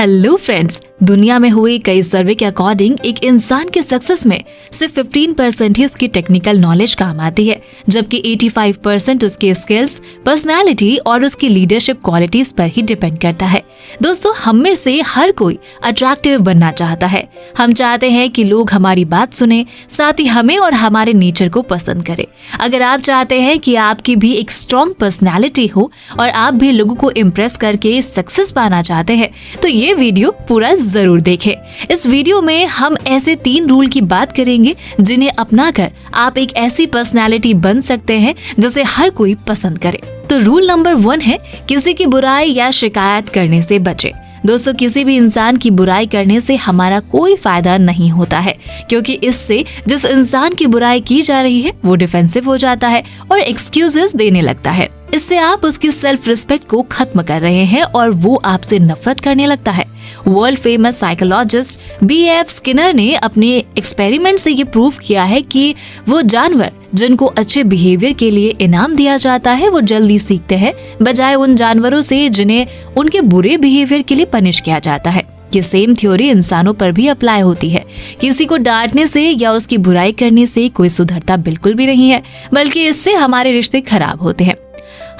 Hello friends, दुनिया में हुए कई सर्वे के अकॉर्डिंग एक इंसान के सक्सेस में सिर्फ 15% ही उसकी टेक्निकल नॉलेज काम आती है, जबकि 85% उसके स्किल्स, पर्सनालिटी और उसकी लीडरशिप क्वालिटीज पर ही डिपेंड करता है। दोस्तों, हम में से हर कोई अट्रैक्टिव बनना चाहता है। हम चाहते हैं कि लोग हमारी बात सुने, साथ ही हमें और हमारे नेचर को पसंद करें। अगर आप चाहते हैं कि आपकी भी एक स्ट्रॉन्ग पर्सनैलिटी हो और आप भी लोगों को इम्प्रेस करके सक्सेस पाना चाहते हैं, तो ये वीडियो पूरा जरूर देखें। इस वीडियो में हम ऐसे 3 रूल की बात करेंगे जिन्हें अपनाकर आप एक ऐसी पर्सनैलिटी बन सकते हैं जिसे हर कोई पसंद करे। तो रूल नंबर 1 है, किसी की बुराई या शिकायत करने से बचें। दोस्तों, किसी भी इंसान की बुराई करने से हमारा कोई फायदा नहीं होता है, क्योंकि इससे जिस इंसान की बुराई की जा रही है वो डिफेंसिव हो जाता है और एक्सक्यूजेस देने लगता है। इससे आप उसकी सेल्फ रिस्पेक्ट को खत्म कर रहे हैं और वो आपसे नफरत करने लगता है। World famous psychologist B.F. Skinner ने अपने एक्सपेरिमेंट से ये प्रूव किया है कि वो जानवर जिनको अच्छे बिहेवियर के लिए इनाम दिया जाता है वो जल्दी सीखते हैं, बजाय उन जानवरों से जिन्हें उनके बुरे बिहेवियर के लिए पनिश किया जाता है। ये सेम थ्योरी इंसानों पर भी अप्लाई होती है। किसी को डांटने से या उसकी बुराई करने से कोई सुधरता बिल्कुल भी नहीं है, बल्कि इससे हमारे रिश्ते खराब होते हैं।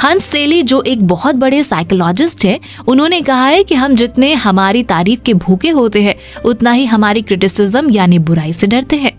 हंस सेली, जो एक बहुत बड़े साइकोलॉजिस्ट हैं, उन्होंने कहा है कि हम जितने हमारी तारीफ के भूखे होते हैं, उतना ही हमारी क्रिटिसिज्म यानी बुराई से डरते हैं।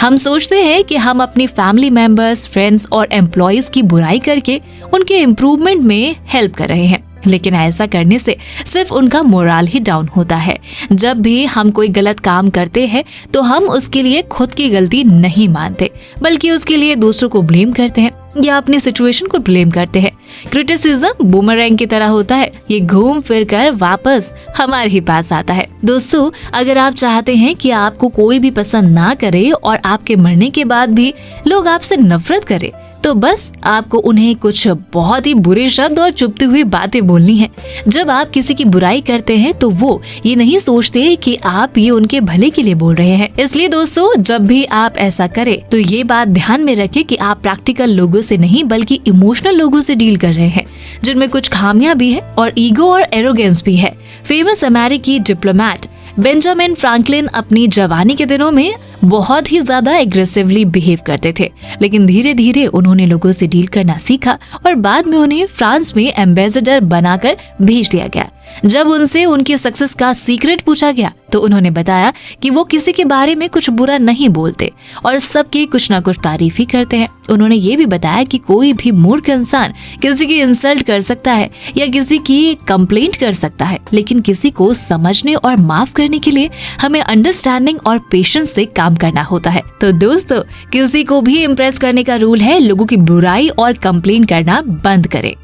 हम सोचते हैं कि हम अपनी फैमिली मेंबर्स, फ्रेंड्स और एम्प्लॉइज की बुराई करके उनके इम्प्रूवमेंट में हेल्प कर रहे हैं, लेकिन ऐसा करने से सिर्फ उनका मोरल ही डाउन होता है। जब भी हम कोई गलत काम करते हैं तो हम उसके लिए खुद की गलती नहीं मानते, बल्कि उसके लिए दूसरों को ब्लेम करते हैं या अपनी सिचुएशन को ब्लेम करते हैं। क्रिटिसिज्म बूमरैंग की तरह होता है, ये घूम फिर कर वापस हमारे ही पास आता है। दोस्तों, अगर आप चाहते हैं कि आपको कोई भी पसंद ना करे और आपके मरने के बाद भी लोग आपसे नफरत करें, तो बस आपको उन्हें कुछ बहुत ही बुरे शब्द और चुभती हुई बातें बोलनी है। जब आप किसी की बुराई करते हैं तो वो ये नहीं सोचते कि आप ये उनके भले के लिए बोल रहे हैं। इसलिए दोस्तों, जब भी आप ऐसा करें तो ये बात ध्यान में रखें कि आप प्रैक्टिकल लोगों से नहीं बल्कि इमोशनल लोगों से डील कर रहे हैं, जिनमें कुछ खामियां भी है और ईगो और एरोगेंस भी है। फेमस अमेरिकी डिप्लोमेट बेंजामिन फ्रैंकलिन अपनी जवानी के दिनों में बहुत ही ज्यादा एग्रेसिवली बिहेव करते थे, लेकिन धीरे धीरे उन्होंने लोगों से डील करना सीखा और बाद में उन्हें फ्रांस में एम्बेसडर बनाकर भेज दिया गया। जब उनसे उनके सक्सेस का सीक्रेट पूछा गया तो उन्होंने बताया कि वो किसी के बारे में कुछ बुरा नहीं बोलते और सबकी कुछ ना कुछ तारीफ ही करते हैं। उन्होंने ये भी बताया कि कोई भी मूर्ख इंसान किसी की इंसल्ट कर सकता है या किसी की कंप्लेंट कर सकता है, लेकिन किसी को समझने और माफ करने के लिए हमें अंडरस्टैंडिंग और पेशेंस से काम करना होता है। तो दोस्तों, किसी को भी इम्प्रेस करने का रूल है लोगों की बुराई और कंप्लेन करना बंद करें।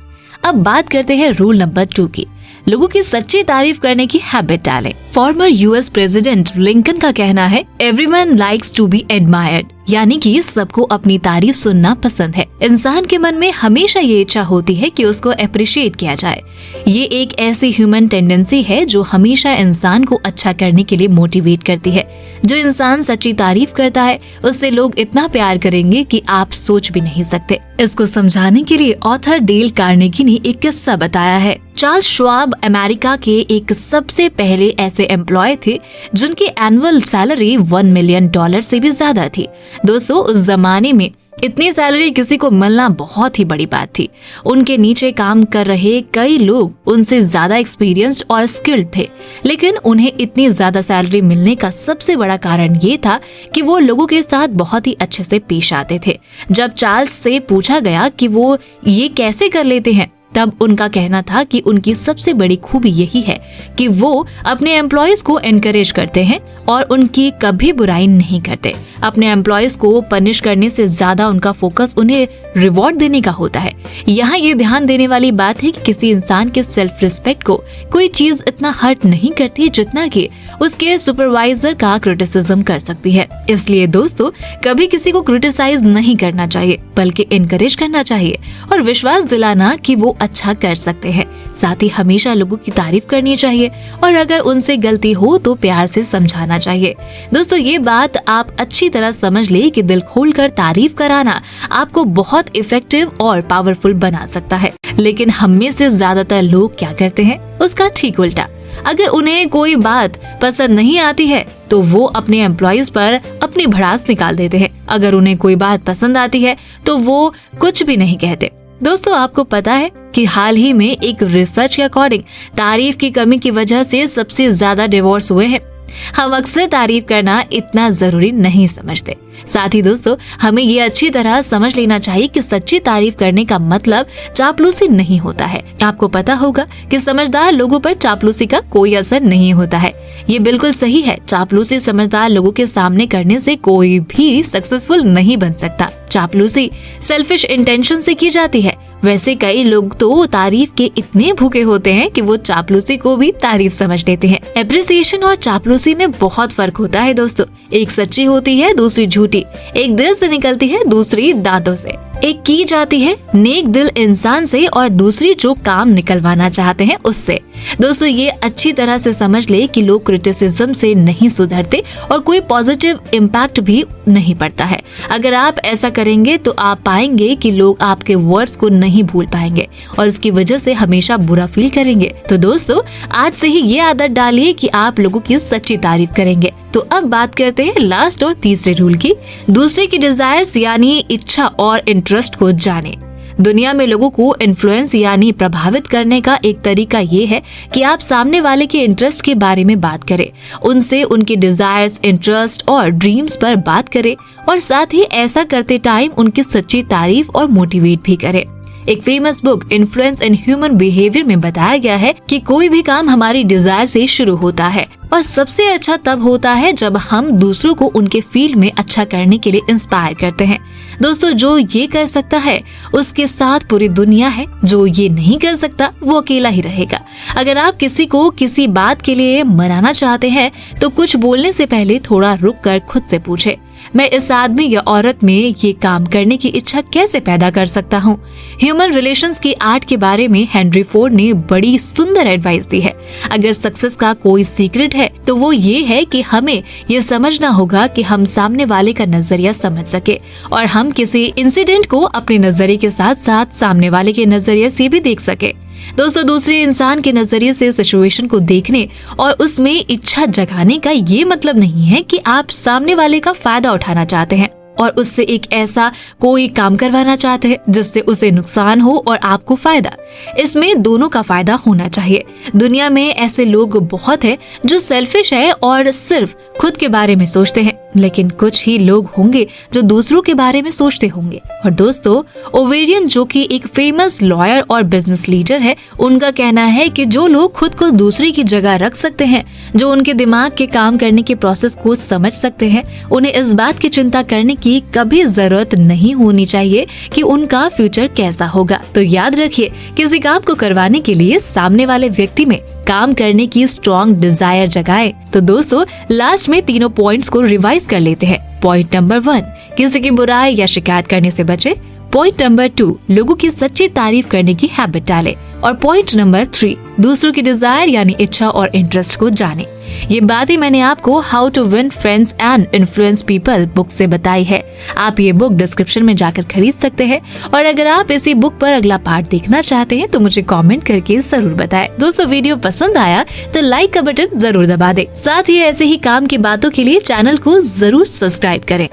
अब बात करते हैं रूल नंबर 2 की, लोगों की सच्ची तारीफ करने की हैबिट डालें। फॉर्मर US प्रेसिडेंट लिंकन का कहना है, everyone likes to be admired, यानी कि सबको अपनी तारीफ सुनना पसंद है। इंसान के मन में हमेशा ये इच्छा होती है कि उसको अप्रिशिएट किया जाए। ये एक ऐसी ह्यूमन टेंडेंसी है जो हमेशा इंसान को अच्छा करने के लिए मोटिवेट करती है। जो इंसान सच्ची तारीफ करता है उससे लोग इतना प्यार करेंगे कि आप सोच भी नहीं सकते। इसको समझाने के लिए ऑथर डेल कार्नेगी ने एक किस्सा बताया है। चार्ल्स श्वाब अमेरिका के एक सबसे पहले ऐसे एम्प्लॉय थे जिनकी एनुअल सैलरी $1 मिलियन से भी ज्यादा थी। दोस्तों, उस जमाने में इतनी सैलरी किसी को मिलना बहुत ही बड़ी बात थी। उनके नीचे काम कर रहे कई लोग उनसे ज्यादा एक्सपीरियंस्ड और स्किल्ड थे, लेकिन उन्हें इतनी ज्यादा सैलरी मिलने का सबसे बड़ा कारण ये था कि वो लोगों के साथ बहुत ही अच्छे से पेश आते थे। जब चार्ल्स से पूछा गया कि वो ये कैसे कर लेते हैं, तब उनका कहना था कि उनकी सबसे बड़ी खूबी यही है कि वो अपने एम्प्लॉयज को एनकरेज करते हैं और उनकी कभी बुराई नहीं करते। अपने एम्प्लॉयज को पनिश करने से ज्यादा उनका फोकस उन्हें रिवॉर्ड देने का होता है। यहाँ ये ध्यान देने वाली बात है कि किसी इंसान के सेल्फ रिस्पेक्ट को कोई चीज इतना हर्ट नहीं करती जितना कि उसके सुपरवाइजर का क्रिटिसिज्म कर सकती है। इसलिए दोस्तों, कभी किसी को क्रिटिसाइज नहीं करना चाहिए बल्कि इनकरेज करना चाहिए और विश्वास दिलाना कि वो अच्छा कर सकते हैं। साथ ही हमेशा लोगों की तारीफ करनी चाहिए और अगर उनसे गलती हो तो प्यार से समझाना चाहिए। दोस्तों, ये बात आप अच्छी तरह समझ ले कि दिल खोलकर तारीफ कराना आपको बहुत इफेक्टिव और पावरफुल बना सकता है। लेकिन हम में से ज्यादातर लोग क्या करते हैं, उसका ठीक उल्टा। अगर उन्हें कोई बात पसंद नहीं आती है तो वो अपने एम्प्लॉइज पर अपनी भड़ास निकाल देते हैं। अगर उन्हें कोई बात पसंद आती है तो वो कुछ भी नहीं कहते। दोस्तों, आपको पता है कि हाल ही में एक रिसर्च के अकॉर्डिंग तारीफ की कमी की वजह से सबसे ज्यादा डिवोर्स हुए हैं। हम अक्सर तारीफ करना इतना जरूरी नहीं समझते। साथ ही दोस्तों, हमें ये अच्छी तरह समझ लेना चाहिए कि सच्ची तारीफ करने का मतलब चापलूसी नहीं होता है। आपको पता होगा कि समझदार लोगों पर चापलूसी का कोई असर नहीं होता है। ये बिल्कुल सही है। चापलूसी समझदार लोगों के सामने करने से कोई भी सक्सेसफुल नहीं बन सकता। चापलूसी सेल्फिश इंटेंशन से की जाती है। वैसे कई लोग तो तारीफ के इतने भूखे होते हैं कि वो चापलूसी को भी तारीफ समझ लेते हैं। एप्रिसिएशन और चापलूसी में बहुत फर्क होता है दोस्तों। एक सच्ची होती है, दूसरी झूठी। एक दिल से निकलती है, दूसरी दांतों से। एक की जाती है नेक दिल इंसान से और दूसरी जो काम निकलवाना चाहते हैं उससे। दोस्तों, ये अच्छी तरह से समझ ले कि लोग क्रिटिसिज्म से नहीं सुधरते और कोई पॉजिटिव इम्पैक्ट भी नहीं पड़ता है। अगर आप ऐसा करेंगे तो आप पाएंगे कि लोग आपके वर्ड्स को नहीं भूल पाएंगे और उसकी वजह से हमेशा बुरा फील करेंगे। तो दोस्तों, आज से ही ये आदत डालिए कि आप लोगों की सच्ची तारीफ करेंगे। तो अब बात करते हैं लास्ट और तीसरे रूल की। दूसरे की डिजायर्स यानी इच्छा और इंटरेस्ट को जाने। दुनिया में लोगों को इन्फ्लुएंस यानी प्रभावित करने का एक तरीका ये है कि आप सामने वाले के इंटरेस्ट के बारे में बात करें, उनसे उनके डिजायर्स, इंटरेस्ट और ड्रीम्स पर बात करें और साथ ही ऐसा करते टाइम उनकी सच्ची तारीफ और मोटिवेट भी करें। एक famous book influence in human behaviour में बताया गया है कि कोई भी काम हमारी डिजायर से शुरू होता है और सबसे अच्छा तब होता है जब हम दूसरों को उनके फील्ड में अच्छा करने के लिए इंस्पायर करते हैं। दोस्तों, जो ये कर सकता है उसके साथ पूरी दुनिया है, जो ये नहीं कर सकता वो अकेला ही रहेगा। अगर आप किसी को किसी बात के लिए मनाना चाहते हैं तो कुछ बोलने से पहले थोड़ा रुक कर खुद से पूछे, मैं इस आदमी या औरत में ये काम करने की इच्छा कैसे पैदा कर सकता हूँ। ह्यूमन रिलेशंस की आर्ट के बारे में हेनरी फोर्ड ने बड़ी सुंदर एडवाइस दी है। अगर सक्सेस का कोई सीक्रेट है तो वो ये है कि हमें ये समझना होगा कि हम सामने वाले का नजरिया समझ सके और हम किसी इंसिडेंट को अपने नजरिए के साथ साथ सामने वाले के नजरिए से भी देख सके। दोस्तों, दूसरे इंसान के नजरिए से सिचुएशन को देखने और उसमें इच्छा जगाने का ये मतलब नहीं है कि आप सामने वाले का फायदा उठाना चाहते हैं और उससे एक ऐसा कोई काम करवाना चाहते हैं जिससे उसे नुकसान हो और आपको फायदा। इसमें दोनों का फायदा होना चाहिए। दुनिया में ऐसे लोग बहुत हैं जो सेल्फिश है और सिर्फ खुद के बारे में सोचते हैं, लेकिन कुछ ही लोग होंगे जो दूसरों के बारे में सोचते होंगे। और दोस्तों, ओवेरियन जो कि एक फेमस लॉयर और बिजनेस लीडर है, उनका कहना है कि जो लोग खुद को दूसरे की जगह रख सकते हैं, जो उनके दिमाग के काम करने के प्रोसेस को समझ सकते हैं, उन्हें इस बात की चिंता करने की कभी जरूरत नहीं होनी चाहिए कि उनका फ्यूचर कैसा होगा। तो याद रखिए, किसी काम को करवाने के लिए सामने वाले व्यक्ति में काम करने की स्ट्रॉन्ग डिजायर जगाएं। तो दोस्तों, लास्ट में तीनों पॉइंट्स को रिवाइज कर लेते हैं। पॉइंट नंबर 1, किसी की बुराई या शिकायत करने से बचे। पॉइंट नंबर 2, लोगों की सच्ची तारीफ करने की हैबिट डालें। और पॉइंट नंबर 3, दूसरों की डिजायर यानी इच्छा और इंटरेस्ट को जाने। ये बातें मैंने आपको how to win friends and influence people book से बताई है। आप ये बुक डिस्क्रिप्शन में जाकर खरीद सकते हैं और अगर आप इसी बुक पर अगला पार्ट देखना चाहते हैं तो मुझे कमेंट करके जरूर बताएं। दोस्तों, वीडियो पसंद आया तो लाइक का बटन जरूर दबा दें। साथ ही ऐसे ही काम की बातों के लिए चैनल को जरूर सब्सक्राइब करें।